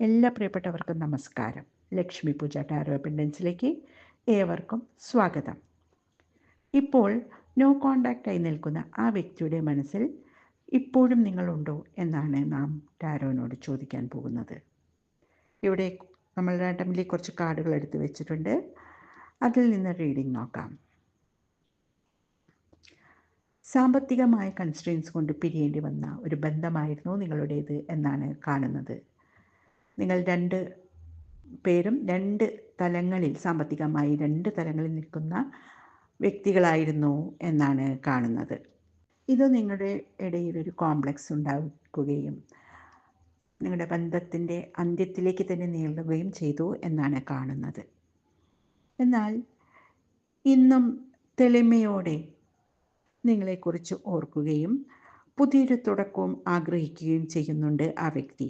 എല്ലാ പ്രിയപ്പെട്ടവർക്കും നമസ്കാരം. ലക്ഷ്മി പൂജ ടാരോ അബണ്ടൻസിലേക്ക് ഏവർക്കും സ്വാഗതം. ഇപ്പോൾ നോ കോണ്ടാക്റ്റായി നിൽക്കുന്ന ആ വ്യക്തിയുടെ മനസ്സിൽ ഇപ്പോഴും നിങ്ങളുണ്ടോ എന്നാണ് നാം ടാരോനോട് ചോദിക്കാൻ പോകുന്നത്. ഇവിടെ നമ്മൾ റാൻഡംലി കുറച്ച് കാർഡുകൾ എടുത്ത് വെച്ചിട്ടുണ്ട്. അതിൽ നിന്ന് റീഡിംഗ് നോക്കാം. സാമ്പത്തികമായ കൺസ്ട്രെയിൻസ് കൊണ്ട് പിരിയേണ്ടി വന്ന ഒരു ബന്ധമായിരുന്നു നിങ്ങളുടേത് എന്നാണ് കാണുന്നത്. നിങ്ങൾ പേരും രണ്ട് തലങ്ങളിൽ, സാമ്പത്തികമായി രണ്ട് തലങ്ങളിൽ നിൽക്കുന്ന വ്യക്തികളായിരുന്നു എന്നാണ് കാണുന്നത്. ഇത് നിങ്ങളുടെ ഇടയിൽ ഒരു കോംപ്ലക്സ് ഉണ്ടാക്കുകയും നിങ്ങളുടെ ബന്ധത്തിൻ്റെ അന്ത്യത്തിലേക്ക് തന്നെ നീളുകയും ചെയ്തു എന്നാണ് കാണുന്നത്. എന്നാൽ ഇന്നും തെളിമയോടെ നിങ്ങളെക്കുറിച്ച് ഓർക്കുകയും പുതിയൊരു തുടക്കവും ആഗ്രഹിക്കുകയും ചെയ്യുന്നുണ്ട് ആ വ്യക്തി.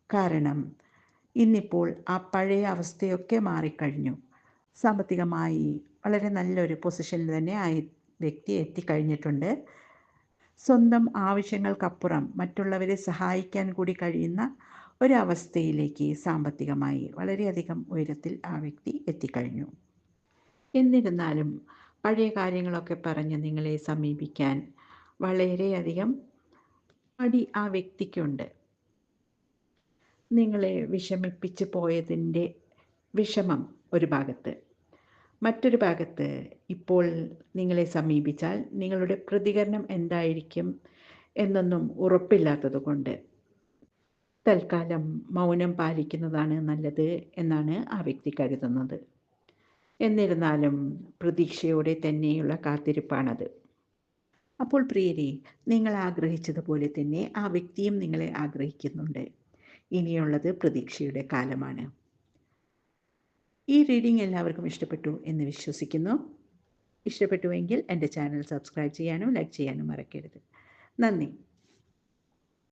കാരണം ഇന്നിപ്പോൾ ആ പഴയ അവസ്ഥയൊക്കെ മാറിക്കഴിഞ്ഞു. സാമ്പത്തികമായി വളരെ നല്ലൊരു പൊസിഷനിൽ തന്നെ ആ വ്യക്തി എത്തിക്കഴിഞ്ഞിട്ടുണ്ട്. സ്വന്തം ആവശ്യങ്ങൾക്കപ്പുറം മറ്റുള്ളവരെ സഹായിക്കാൻ കൂടി കഴിയുന്ന ഒരവസ്ഥയിലേക്ക് സാമ്പത്തികമായി വളരെയധികം ഉയരത്തിൽ ആ വ്യക്തി എത്തിക്കഴിഞ്ഞു. എന്നിരുന്നാലും പഴയ കാര്യങ്ങളൊക്കെ പറഞ്ഞ് നിങ്ങളെ സമീപിക്കാൻ വളരെയധികം മടി ആ വ്യക്തിക്കുണ്ട്. നിങ്ങളെ വിഷമിപ്പിച്ച് പോയതിൻ്റെ വിഷമം ഒരു ഭാഗത്ത്, മറ്റൊരു ഭാഗത്ത് ഇപ്പോൾ നിങ്ങളെ സമീപിച്ചാൽ നിങ്ങളുടെ പ്രതികരണം എന്തായിരിക്കും എന്നൊന്നും ഉറപ്പില്ലാത്തതുകൊണ്ട് തൽക്കാലം മൗനം പാലിക്കുന്നതാണ് നല്ലത് എന്നാണ് ആ വ്യക്തി കരുതുന്നത്. എന്നിരുന്നാലും പ്രതീക്ഷയോടെ തന്നെയുള്ള കാത്തിരിപ്പാണത്. അപ്പോൾ പ്രിയരെ, നിങ്ങൾ ആഗ്രഹിച്ചതുപോലെ തന്നെ ആ വ്യക്തിയും നിങ്ങളെ ആഗ്രഹിക്കുന്നുണ്ട്. ഇനിയുള്ളത് പ്രതീക്ഷയുടെ കാലമാണ്. ഈ റീഡിംഗ് എല്ലാവർക്കും ഇഷ്ടപ്പെട്ടു എന്ന് വിശ്വസിക്കുന്നു. ഇഷ്ടപ്പെട്ടുവെങ്കിൽ എൻ്റെ ചാനൽ സബ്സ്ക്രൈബ് ചെയ്യാനും ലൈക്ക് ചെയ്യാനും മറക്കരുത്. നന്ദി.